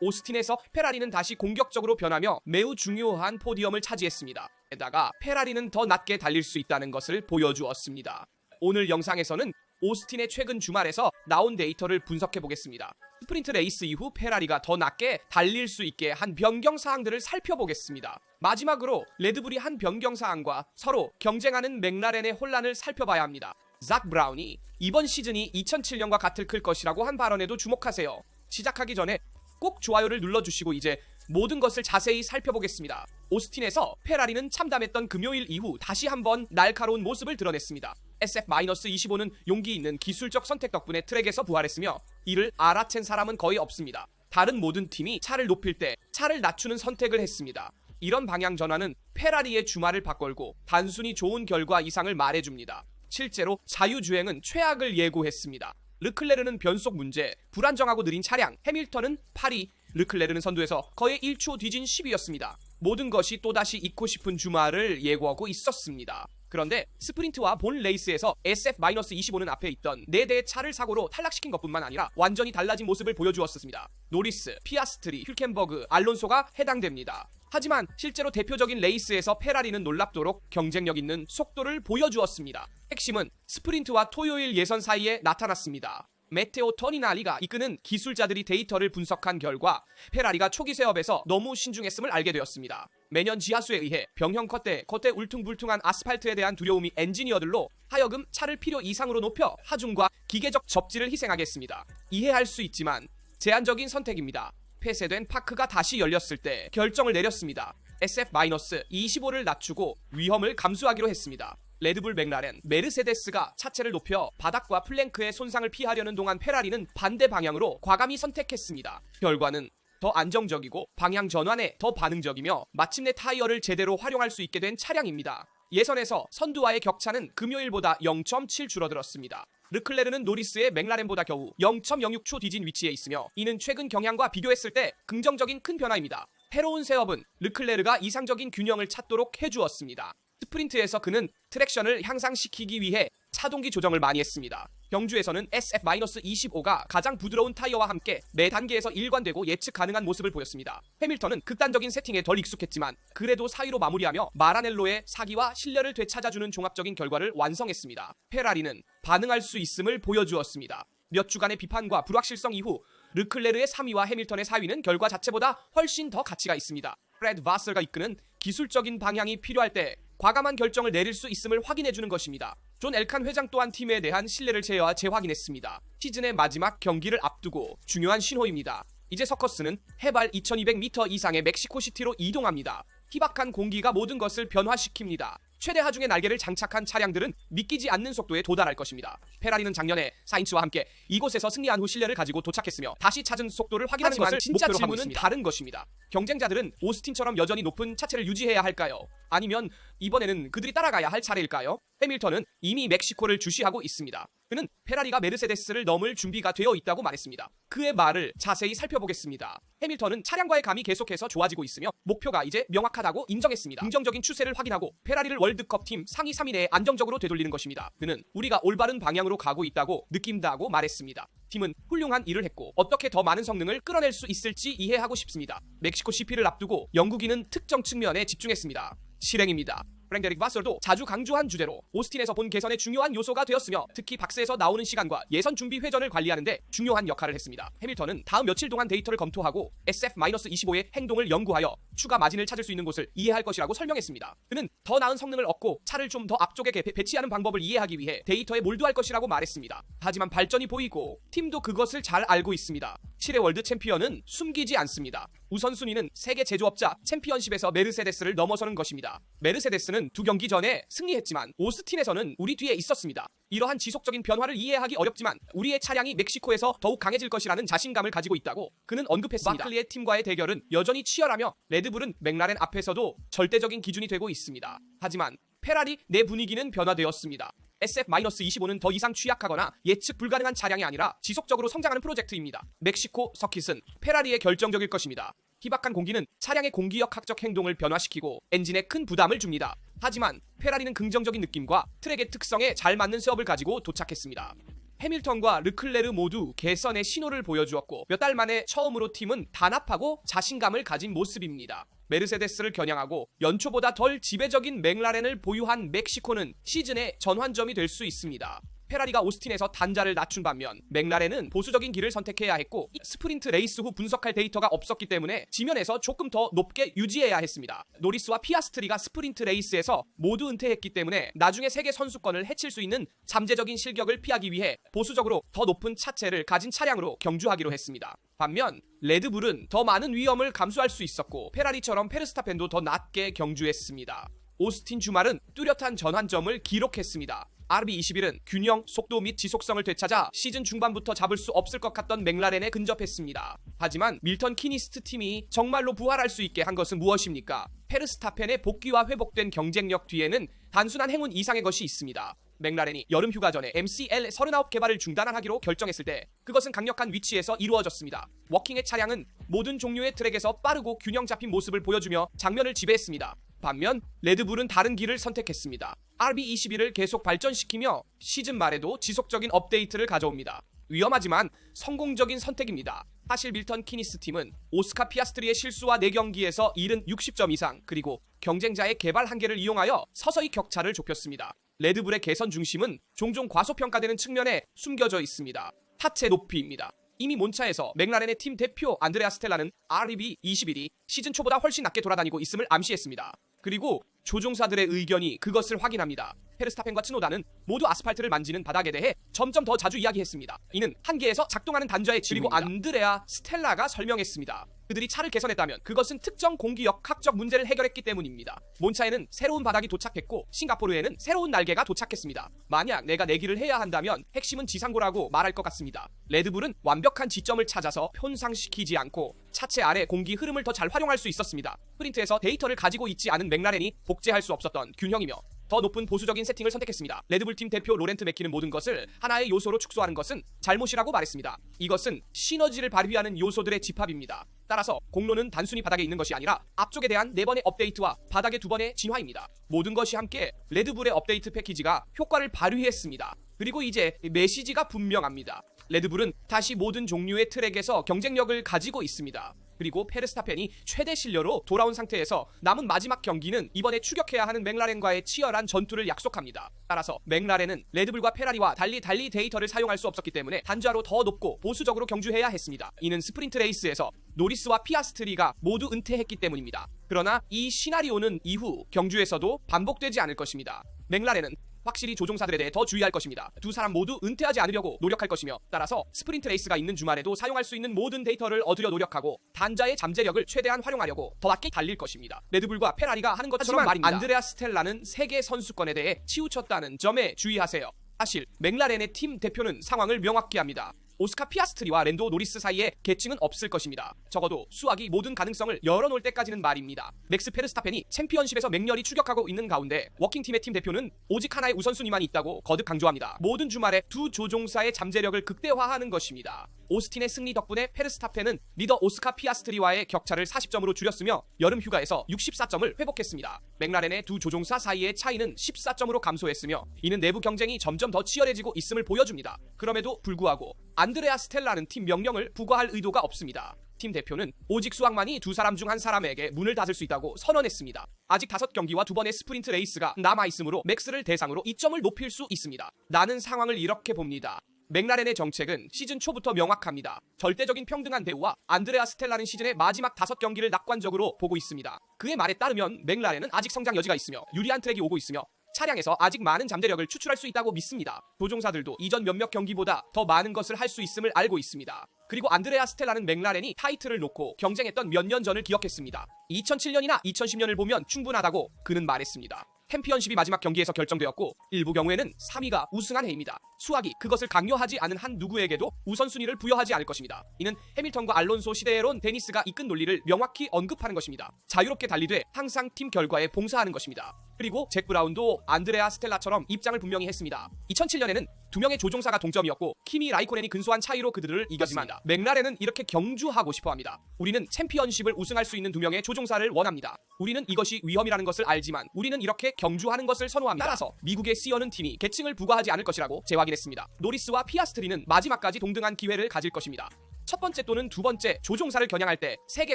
오스틴에서 페라리는 다시 공격적으로 변하며 매우 중요한 포디엄을 차지했습니다. 게다가 페라리는 더 낮게 달릴 수 있다는 것을 보여주었습니다. 오늘 영상에서는 오스틴의 최근 주말에서 나온 데이터를 분석해 보겠습니다. 스프린트 레이스 이후 페라리가 더 낮게 달릴 수 있게 한 변경 사항들을 살펴보겠습니다. 마지막으로 레드불이 한 변경 사항과 서로 경쟁하는 맥라렌의 혼란을 살펴봐야 합니다. 작 브라운이 이번 시즌이 2007년과 같을 것이라고 한 발언에도 주목하세요. 시작하기 전에 꼭 좋아요를 눌러주시고 이제 모든 것을 자세히 살펴보겠습니다. 오스틴에서 페라리는 참담했던 금요일 이후 다시 한번 날카로운 모습을 드러냈습니다. SF-25는 용기 있는 기술적 선택 덕분에 트랙에서 부활했으며 이를 알아챈 사람은 거의 없습니다. 다른 모든 팀이 차를 높일 때 차를 낮추는 선택을 했습니다. 이런 방향 전환은 페라리의 주말을 바꿔고 단순히 좋은 결과 이상을 말해줍니다. 실제로 자유주행은 최악을 예고했습니다. 르클레르는 변속 문제, 불안정하고 느린 차량, 해밀턴은 8위, 르클레르는 선두에서 거의 1초 뒤진 10위였습니다. 모든 것이 또다시 잊고 싶은 주말을 예고하고 있었습니다. 그런데 스프린트와 본 레이스에서 SF-25는 앞에 있던 4대의 차를 사고로 탈락시킨 것뿐만 아니라 완전히 달라진 모습을 보여주었습니다. 노리스, 피아스트리, ���켄버그, 알론소가 해당됩니다. 하지만 실제로 대표적인 레이스에서 페라리는 놀랍도록 경쟁력 있는 속도를 보여주었습니다. 핵심은 스프린트와 토요일 예선 사이에 나타났습니다. 메테오 터니나리가 이끄는 기술자들이 데이터를 분석한 결과 페라리가 초기 세업에서 너무 신중했음을 알게 되었습니다. 매년 지하수에 의해 병형 컷대 울퉁불퉁한 아스팔트에 대한 두려움이 엔지니어들로 하여금 차를 필요 이상으로 높여 하중과 기계적 접지를 희생하게 했습니다. 이해할 수 있지만 제한적인 선택입니다. 폐쇄된 파크가 다시 열렸을 때 결정을 내렸습니다. SF-25를 낮추고 위험을 감수하기로 했습니다. 레드불, 맥라렌, 메르세데스가 차체를 높여 바닥과 플랭크의 손상을 피하려는 동안 페라리는 반대 방향으로 과감히 선택했습니다. 결과는 더 안정적이고 방향 전환에 더 반응적이며 마침내 타이어를 제대로 활용할 수 있게 된 차량입니다. 예선에서 선두와의 격차는 금요일보다 0.7 줄어들었습니다. 르클레르는 노리스의 맥라렌보다 겨우 0.06초 뒤진 위치에 있으며 이는 최근 경향과 비교했을 때 긍정적인 큰 변화입니다. 새로운 세업은 르클레르가 이상적인 균형을 찾도록 해주었습니다. 스프린트에서 그는 트랙션을 향상시키기 위해 차동기 조정을 많이 했습니다. 경주에서는 SF-25가 가장 부드러운 타이어와 함께 매 단계에서 일관되고 예측 가능한 모습을 보였습니다. 해밀턴은 극단적인 세팅에 덜 익숙했지만 그래도 4위로 마무리하며 마라넬로의 사기와 신뢰를 되찾아주는 종합적인 결과를 완성했습니다. 페라리는 반응할 수 있음을 보여주었습니다. 몇 주간의 비판과 불확실성 이후 르클레르의 3위와 해밀턴의 4위는 결과 자체보다 훨씬 더 가치가 있습니다. 프레드 바설가 이끄는 기술적인 방향이 필요할 때 과감한 결정을 내릴 수 있음을 확인해주는 것입니다. 존 엘칸 회장 또한 팀에 대한 신뢰를 재확인했습니다. 시즌의 마지막 경기를 앞두고 중요한 신호입니다. 이제 서커스는 해발 2200m 이상의 멕시코시티로 이동합니다. 희박한 공기가 모든 것을 변화시킵니다. 최대 하중의 날개를 장착한 차량들은 믿기지 않는 속도에 도달할 것입니다. 페라리는 작년에 사인츠와 함께 이곳에서 승리한 후 신뢰를 가지고 도착했으며 다시 찾은 속도를 확인하는 것을 진짜 질문은 다른 것입니다. 경쟁자들은 오스틴처럼 여전히 높은 차체를 유지해야 할까요? 아니면 이번에는 그들이 따라가야 할 차례일까요? 해밀턴은 이미 멕시코를 주시하고 있습니다. 그는 페라리가 메르세데스를 넘을 준비가 되어 있다고 말했습니다. 그의 말을 자세히 살펴보겠습니다. 해밀턴은 차량과의 감이 계속해서 좋아지고 있으며 목표가 이제 명확하다고 인정했습니다. 긍정적인 추세를 확인하고 페라리를 월드컵 팀 상위 3위 내에 안정적으로 되돌리는 것입니다. 그는 우리가 올바른 방향으로 가고 있다고 느낀다고 말했습니다. 팀은 훌륭한 일을 했고 어떻게 더 많은 성능을 끌어낼 수 있을지 이해하고 싶습니다. 멕시코 CP를 앞두고 영국인은 특정 측면에 집중했습니다. 실행입니다. 프랭데릭 바설도 자주 강조한 주제로 오스틴에서 본 개선의 중요한 요소가 되었으며 특히 박스에서 나오는 시간과 예선 준비 회전을 관리하는데 중요한 역할을 했습니다. 해밀턴은 다음 며칠 동안 데이터를 검토하고 SF-25의 행동을 연구하여 추가 마진을 찾을 수 있는 곳을 이해할 것이라고 설명했습니다. 그는 더 나은 성능을 얻고 차를 좀 더 앞쪽에 배치하는 방법을 이해하기 위해 데이터에 몰두할 것이라고 말했습니다. 하지만 발전이 보이고 팀도 그것을 잘 알고 있습니다. 7회 월드 챔피언은 숨기지 않습니다. 우선순위는 세계 제조업자 챔피언십에서 메르세데스를 넘어서는 것입니다. 메르세데스는 2경기 전에 승리했지만 오스틴에서는 우리 뒤에 있었습니다. 이러한 지속적인 변화를 이해하기 어렵지만 우리의 차량이 멕시코에서 더욱 강해질 것이라는 자신감을 가지고 있다고 그는 언급했습니다. 마클리의 팀과의 대결은 여전히 치열하며 레드불은 맥라렌 앞에서도 절대적인 기준이 되고 있습니다. 하지만 페라리 내 분위기는 변화되었습니다. SF-25는 더 이상 취약하거나 예측 불가능한 차량이 아니라 지속적으로 성장하는 프로젝트입니다. 멕시코 서킷은 페라리의 결정적일 것입니다. 희박한 공기는 차량의 공기역학적 행동을 변화시키고 엔진에 큰 부담을 줍니다. 하지만 페라리는 긍정적인 느낌과 트랙의 특성에 잘 맞는 세업을 가지고 도착했습니다. 해밀턴과 르클레르 모두 개선의 신호를 보여주었고 몇 달 만에 처음으로 팀은 단합하고 자신감을 가진 모습입니다. 메르세데스를 겨냥하고 연초보다 덜 지배적인 맥라렌을 보유한 멕시코는 시즌의 전환점이 될 수 있습니다. 페라리가 오스틴에서 단자를 낮춘 반면 맥라렌은 보수적인 길을 선택해야 했고 스프린트 레이스 후 분석할 데이터가 없었기 때문에 지면에서 조금 더 높게 유지해야 했습니다. 노리스와 피아스트리가 스프린트 레이스에서 모두 은퇴했기 때문에 나중에 세계 선수권을 해칠 수 있는 잠재적인 실격을 피하기 위해 보수적으로 더 높은 차체를 가진 차량으로 경주하기로 했습니다. 반면 레드불은 더 많은 위험을 감수할 수 있었고 페라리처럼 페르스타펜도 더 낮게 경주했습니다. 오스틴 주말은 뚜렷한 전환점을 기록했습니다. RB21은 균형, 속도 및 지속성을 되찾아 시즌 중반부터 잡을 수 없을 것 같던 맥라렌에 근접했습니다. 하지만 밀턴 키니스트 팀이 정말로 부활할 수 있게 한 것은 무엇입니까? 페르스타펜의 복귀와 회복된 경쟁력 뒤에는 단순한 행운 이상의 것이 있습니다. 맥라렌이 여름 휴가 전에 MCL 39 개발을 중단하기로 결정했을 때 그것은 강력한 위치에서 이루어졌습니다. 워킹의 차량은 모든 종류의 트랙에서 빠르고 균형 잡힌 모습을 보여주며 장면을 지배했습니다. 반면 레드불은 다른 길을 선택했습니다. RB21을 계속 발전시키며 시즌 말에도 지속적인 업데이트를 가져옵니다. 위험하지만 성공적인 선택입니다. 사실 밀턴 키니스 팀은 오스카 피아스트리의 실수와 4경기에서 잃은 60점 이상 그리고 경쟁자의 개발 한계를 이용하여 서서히 격차를 좁혔습니다. 레드불의 개선 중심은 종종 과소평가되는 측면에 숨겨져 있습니다. 타체 높이입니다. 이미 몬차에서 맥라렌의 팀 대표 안드레아 스텔라는 RB21이 시즌 초보다 훨씬 낮게 돌아다니고 있음을 암시했습니다. 그리고 조종사들의 의견이 그것을 확인합니다. 페르스타펜과 츠노다는 모두 아스팔트를 만지는 바닥에 대해 점점 더 자주 이야기했습니다. 이는 한계에서 작동하는 단자의 질입니다. 그리고 안드레아 스텔라가 설명했습니다. 그들이 차를 개선했다면 그것은 특정 공기역학적 문제를 해결했기 때문입니다. 몬차에는 새로운 바닥이 도착했고 싱가포르에는 새로운 날개가 도착했습니다. 만약 내가 내기를 해야 한다면 핵심은 지상고라고 말할 것 같습니다. 레드불은 완벽한 지점을 찾아서 편상시키지 않고 차체 아래 공기 흐름을 더 잘 활용할 수 있었습니다. 스프린트에서 데이터를 가지고 있지 않은 맥라렌이 복제할 수 없었던 균형이며 더 높은 보수적인 세팅을 선택했습니다. 레드불 팀 대표 로렌트 맥키는 모든 것을 하나의 요소로 축소하는 것은 잘못이라고 말했습니다. 이것은 시너지를 발휘하는 요소들의 집합입니다. 따라서 공로는 단순히 바닥에 있는 것이 아니라 앞쪽에 대한 4번의 업데이트와 바닥의 2번의 진화입니다. 모든 것이 함께 레드불의 업데이트 패키지가 효과를 발휘했습니다. 그리고 이제 메시지가 분명합니다. 레드불은 다시 모든 종류의 트랙에서 경쟁력을 가지고 있습니다. 그리고 페르스타펜이 최대 실력으로 돌아온 상태에서 남은 마지막 경기는 이번에 추격해야 하는 맥라렌과의 치열한 전투를 약속합니다. 따라서 맥라렌은 레드불과 페라리와 달리 데이터를 사용할 수 없었기 때문에 단자로 더 높고 보수적으로 경주해야 했습니다. 이는 스프린트 레이스에서 노리스와 피아스트리가 모두 은퇴했기 때문입니다. 그러나 이 시나리오는 이후 경주에서도 반복되지 않을 것입니다. 맥라렌은 확실히 조종사들에 대해 더 주의할 것입니다. 두 사람 모두 은퇴하지 않으려고 노력할 것이며 따라서 스프린트 레이스가 있는 주말에도 사용할 수 있는 모든 데이터를 얻으려 노력하고 단자의 잠재력을 최대한 활용하려고 더 낮게 달릴 것입니다. 레드불과 페라리가 하는 것처럼 말입니다. 안드레아 스텔라는 세계 선수권에 대해 치우쳤다는 점에 주의하세요. 사실 맥라렌의 팀 대표는 상황을 명확히 합니다. 오스카 피아스트리와 랜도 노리스 사이에 계층은 없을 것입니다. 적어도 수학이 모든 가능성을 열어놓을 때까지는 말입니다. 맥스 페르스타펜이 챔피언십에서 맹렬히 추격하고 있는 가운데 워킹팀의 팀 대표는 오직 하나의 우선순위만 있다고 거듭 강조합니다. 모든 주말에 두 조종사의 잠재력을 극대화하는 것입니다. 오스틴의 승리 덕분에 페르스타펜은 리더 오스카 피아스트리와의 격차를 40점으로 줄였으며 여름 휴가에서 64점을 회복했습니다. 맥라렌의 두 조종사 사이의 차이는 14점으로 감소했으며 이는 내부 경쟁이 점점 더 치열해지고 있음을 보여줍니다. 그럼에도 불구하고 안드레아 스텔라는 팀 명령을 부과할 의도가 없습니다. 팀 대표는 오직 수학만이 두 사람 중 한 사람에게 문을 닫을 수 있다고 선언했습니다. 아직 5경기와 2번의 스프린트 레이스가 남아있으므로 맥스를 대상으로 2점을 높일 수 있습니다. 나는 상황을 이렇게 봅니다. 맥라렌의 정책은 시즌 초부터 명확합니다. 절대적인 평등한 대우와 안드레아 스텔라는 시즌의 마지막 5경기를 낙관적으로 보고 있습니다. 그의 말에 따르면 맥라렌은 아직 성장 여지가 있으며 유리한 트랙이 오고 있으며 차량에서 아직 많은 잠재력을 추출할 수 있다고 믿습니다. 조종사들도 이전 몇몇 경기보다 더 많은 것을 할 수 있음을 알고 있습니다. 그리고 안드레아 스텔라는 맥라렌이 타이틀을 놓고 경쟁했던 몇 년 전을 기억했습니다. 2007년이나 2010년을 보면 충분하다고 그는 말했습니다. 챔피언십이 마지막 경기에서 결정되었고 일부 경우에는 3위가 우승한 해입니다. 수학이 그것을 강요하지 않은 한 누구에게도 우선순위를 부여하지 않을 것입니다. 이는 해밀턴과 알론소 시대에론 데니스가 이끈 논리를 명확히 언급하는 것입니다. 자유롭게 달리되 항상 팀 결과에 봉사하는 것입니다. 그리고 잭 브라운도 안드레아 스텔라처럼 입장을 분명히 했습니다. 2007년에는 두 명의 조종사가 동점이었고 키미 라이코넨이 근소한 차이로 그들을 이겼지만 맥라렌은 이렇게 경주하고 싶어합니다. 우리는 챔피언십을 우승할 수 있는 두 명의 조종사를 원합니다. 우리는 이것이 위험이라는 것을 알지만 우리는 이렇게 경주하는 것을 선호합니다. 따라서 미국의 C-여는 팀이 계층을 부과하지 않을 것이라고 재확인했습니다. 노리스와 피아스트리는 마지막까지 동등한 기회를 가질 것입니다. 첫 번째 또는 두 번째 조종사를 겨냥할 때 세계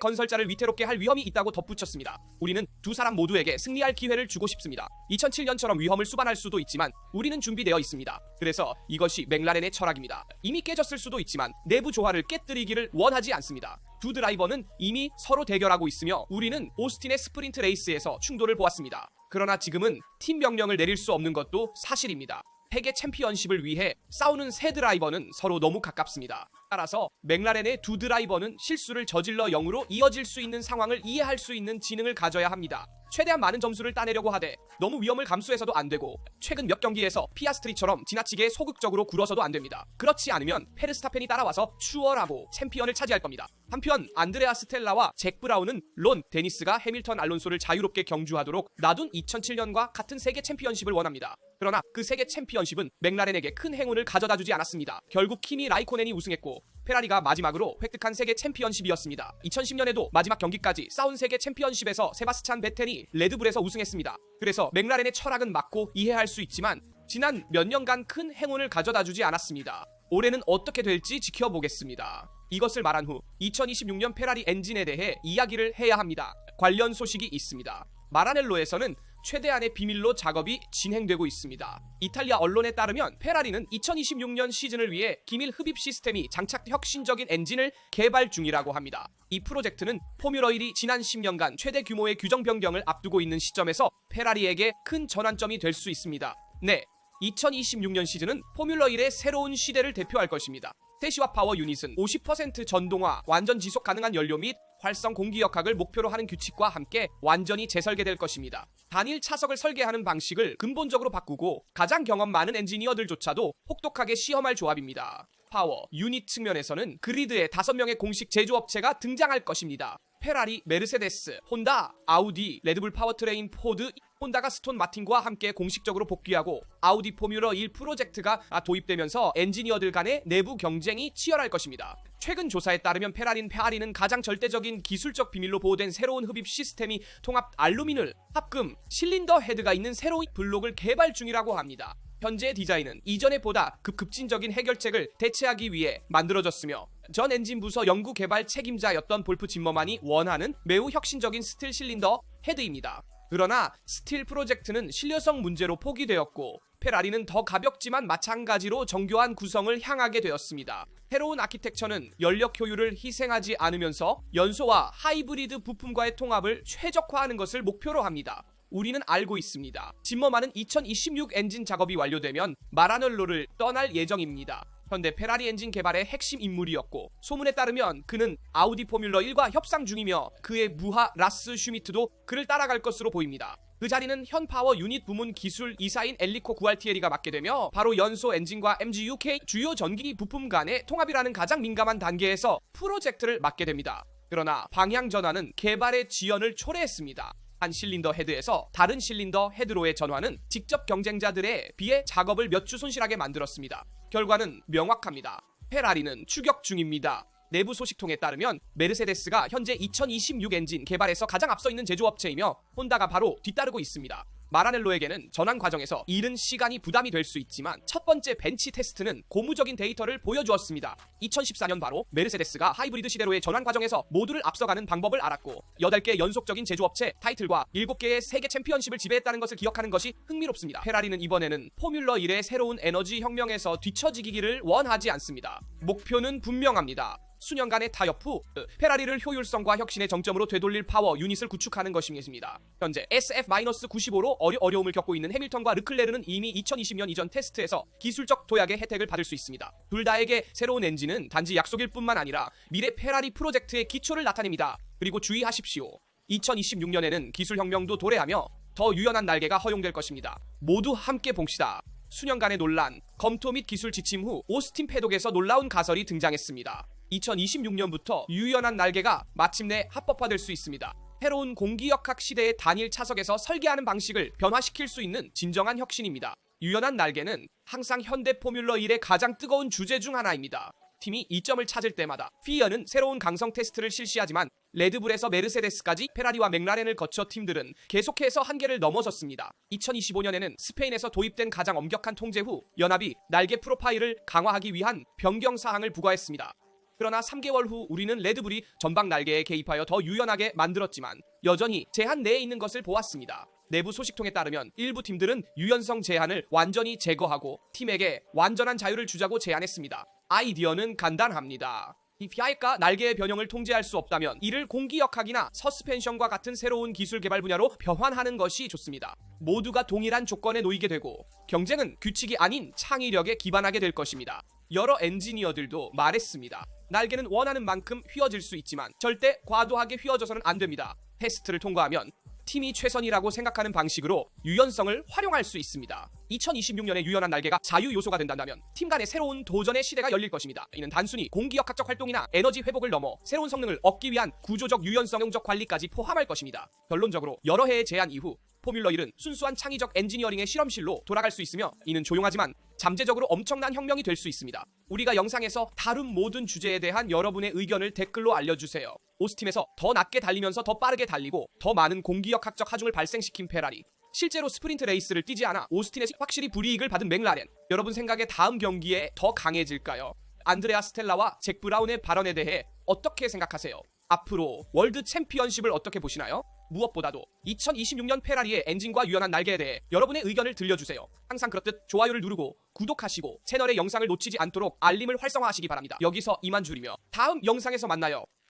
건설자를 위태롭게 할 위험이 있다고 덧붙였습니다. 우리는 두 사람 모두에게 승리할 기회를 주고 싶습니다. 2007년처럼 위험을 수반할 수도 있지만 우리는 준비되어 있습니다. 그래서 이것이 맥라렌의 철학입니다. 이미 깨졌을 수도 있지만 내부 조화를 깨뜨리기를 원하지 않습니다. 두 드라이버는 이미 서로 대결하고 있으며 우리는 오스틴의 스프린트 레이스에서 충돌을 보았습니다. 그러나 지금은 팀 명령을 내릴 수 없는 것도 사실입니다. 세계 챔피언십을 위해 싸우는 세 드라이버는 서로 너무 가깝습니다. 따라서 맥라렌의 두 드라이버는 실수를 저질러 0으로 이어질 수 있는 상황을 이해할 수 있는 지능을 가져야 합니다. 최대한 많은 점수를 따내려고 하되 너무 위험을 감수해서도 안 되고 최근 몇 경기에서 피아스트리처럼 지나치게 소극적으로 굴어서도 안 됩니다. 그렇지 않으면 페르스타펜이 따라와서 추월하고 챔피언을 차지할 겁니다. 한편 안드레아 스텔라와 잭 브라운은 론 데니스가 해밀턴 알론소를 자유롭게 경주하도록 놔둔 2007년과 같은 세계 챔피언십을 원합니다. 그러나 그 세계 챔피언십은 맥라렌에게 큰 행운을 가져다주지 않았습니다. 결국 키미 라이코넨이 우승했고 페라리가 마지막으로 획득한 세계 챔피언십이었습니다. 2010년에도 마지막 경기까지 싸운 세계 챔피언십에서 세바스찬 베텐이 레드불에서 우승했습니다. 그래서 맥라렌의 철학은 맞고 이해할 수 있지만 지난 몇 년간 큰 행운을 가져다주지 않았습니다. 올해는 어떻게 될지 지켜보겠습니다. 이것을 말한 후 2026년 페라리 엔진에 대해 이야기를 해야 합니다. 관련 소식이 있습니다. 마라넬로에서는 최대한의 비밀로 작업이 진행되고 있습니다. 이탈리아 언론에 따르면 페라리는 2026년 시즌을 위해 기밀 흡입 시스템이 장착 혁신적인 엔진을 개발 중이라고 합니다. 이 프로젝트는 포뮬러1이 지난 10년간 최대 규모의 규정 변경을 앞두고 있는 시점에서 페라리에게 큰 전환점이 될 수 있습니다. 네, 2026년 시즌은 포뮬러1의 새로운 시대를 대표할 것입니다. 세시와 파워 유닛은 50% 전동화, 완전 지속 가능한 연료 및 활성 공기역학을 목표로 하는 규칙과 함께 완전히 재설계될 것입니다. 단일 차석을 설계하는 방식을 근본적으로 바꾸고 가장 경험 많은 엔지니어들조차도 혹독하게 시험할 조합입니다. 파워 유닛 측면에서는 그리드에 5명의 공식 제조업체가 등장할 것입니다. 페라리, 메르세데스, 혼다, 아우디, 레드불 파워트레인, 포드, 혼다가 스톤 마틴과 함께 공식적으로 복귀하고 아우디 포뮬러 1 프로젝트가 도입되면서 엔지니어들 간의 내부 경쟁이 치열할 것입니다. 최근 조사에 따르면 페라리는 가장 절대적인 기술적 비밀로 보호된 새로운 흡입 시스템이 통합 알루미늄, 합금, 실린더 헤드가 있는 새로운 블록을 개발 중이라고 합니다. 현재 디자인은 이전에 보다 급진적인 해결책을 대체하기 위해 만들어졌으며 전 엔진 부서 연구 개발 책임자였던 볼프 짐머만이 원하는 매우 혁신적인 스틸 실린더 헤드입니다. 그러나 스틸 프로젝트는 신뢰성 문제로 포기되었고 페라리는 더 가볍지만 마찬가지로 정교한 구성을 향하게 되었습니다. 새로운 아키텍처는 연력 효율을 희생하지 않으면서 연소와 하이브리드 부품과의 통합을 최적화하는 것을 목표로 합니다. 우리는 알고 있습니다. 짐머만은 2026 엔진 작업이 완료되면 마라넬로를 떠날 예정입니다. 현대 페라리 엔진 개발의 핵심 인물이었고 소문에 따르면 그는 아우디 포뮬러 1과 협상 중이며 그의 무하 라스 슈미트도 그를 따라갈 것으로 보입니다. 그 자리는 현 파워 유닛 부문 기술 이사인 엘리코 구알티에리가 맡게 되며 바로 연소 엔진과 MGUK 주요 전기 부품 간의 통합이라는 가장 민감한 단계에서 프로젝트를 맡게 됩니다. 그러나 방향 전환은 개발의 지연을 초래했습니다. 한 실린더 헤드에서 다른 실린더 헤드로의 전환은 직접 경쟁자들에 비해 작업을 몇 주 손실하게 만들었습니다. 결과는 명확합니다. 페라리는 추격 중입니다. 내부 소식통에 따르면 메르세데스가 현재 2026 엔진 개발에서 가장 앞서 있는 제조업체이며 혼다가 바로 뒤따르고 있습니다. 마라넬로에게는 전환 과정에서 이른 시간이 부담이 될 수 있지만 첫 번째 벤치 테스트는 고무적인 데이터를 보여주었습니다. 2014년 바로 메르세데스가 하이브리드 시대로의 전환 과정에서 모두를 앞서가는 방법을 알았고 8개 연속적인 제조업체 타이틀과 7개의 세계 챔피언십을 지배했다는 것을 기억하는 것이 흥미롭습니다. 페라리는 이번에는 포뮬러 1의 새로운 에너지 혁명에서 뒤처지기를 원하지 않습니다. 목표는 분명합니다. 수년간의 타협 후 페라리를 효율성과 혁신의 정점으로 되돌릴 파워 유닛을 구축하는 것입니다. 현재 SF-95로 어려움을 겪고 있는 해밀턴과 르클레르는 이미 2020년 이전 테스트에서 기술적 도약의 혜택을 받을 수 있습니다. 둘 다에게 새로운 엔진은 단지 약속일 뿐만 아니라 미래 페라리 프로젝트의 기초를 나타냅니다. 그리고 주의하십시오. 2026년에는 기술혁명도 도래하며 더 유연한 날개가 허용될 것입니다. 모두 함께 봅시다. 수년간의 논란, 검토 및 기술 지침 후 오스틴 패독에서 놀라운 가설이 등장했습니다. 2026년부터 유연한 날개가 마침내 합법화될 수 있습니다. 새로운 공기역학 시대의 단일 차석에서 설계하는 방식을 변화시킬 수 있는 진정한 혁신입니다. 유연한 날개는 항상 현대 포뮬러 1의 가장 뜨거운 주제 중 하나입니다. 팀이 이점을 찾을 때마다 피어는 새로운 강성 테스트를 실시하지만 레드불에서 메르세데스까지 페라리와 맥라렌을 거쳐 팀들은 계속해서 한계를 넘어섰습니다. 2025년에는 스페인에서 도입된 가장 엄격한 통제 후 연합이 날개 프로파일을 강화하기 위한 변경 사항을 부과했습니다. 그러나 3개월 후 우리는 레드불이 전방 날개에 개입하여 더 유연하게 만들었지만 여전히 제한 내에 있는 것을 보았습니다. 내부 소식통에 따르면 일부 팀들은 유연성 제한을 완전히 제거하고 팀에게 완전한 자유를 주자고 제안했습니다. 아이디어는 간단합니다. 이 피아이가 날개의 변형을 통제할 수 없다면 이를 공기역학이나 서스펜션과 같은 새로운 기술 개발 분야로 변환하는 것이 좋습니다. 모두가 동일한 조건에 놓이게 되고 경쟁은 규칙이 아닌 창의력에 기반하게 될 것입니다. 여러 엔지니어들도 말했습니다. 날개는 원하는 만큼 휘어질 수 있지만 절대 과도하게 휘어져서는 안 됩니다. 테스트를 통과하면 팀이 최선이라고 생각하는 방식으로 유연성을 활용할 수 있습니다. 2026년에 유연한 날개가 자유 요소가 된다면 팀 간의 새로운 도전의 시대가 열릴 것입니다. 이는 단순히 공기역학적 활동이나 에너지 회복을 넘어 새로운 성능을 얻기 위한 구조적 유연성적 관리까지 포함할 것입니다. 결론적으로 여러 해의 제안 이후 포뮬러 1은 순수한 창의적 엔지니어링의 실험실로 돌아갈 수 있으며 이는 조용하지만 잠재적으로 엄청난 혁명이 될 수 있습니다. 우리가 영상에서 다룬 모든 주제에 대한 여러분의 의견을 댓글로 알려주세요. 오스틴에서 더 낮게 달리면서 더 빠르게 달리고 더 많은 공기역학적 하중을 발생시킨 페라리, 실제로 스프린트 레이스를 뛰지 않아 오스틴에서 확실히 불이익을 받은 맥라렌, 여러분 생각에 다음 경기에 더 강해질까요? 안드레아 스텔라와 잭 브라운의 발언에 대해 어떻게 생각하세요? 앞으로 월드 챔피언십을 어떻게 보시나요? 무엇보다도 2026년 페라리의 엔진과 유연한 날개에 대해 여러분의 의견을 들려주세요. 항상 그렇듯 좋아요를 누르고 구독하시고 채널의 영상을 놓치지 않도록 알림을 활성화하시기 바랍니다. 여기서 이만 줄이며 다음 영상에서 만나요.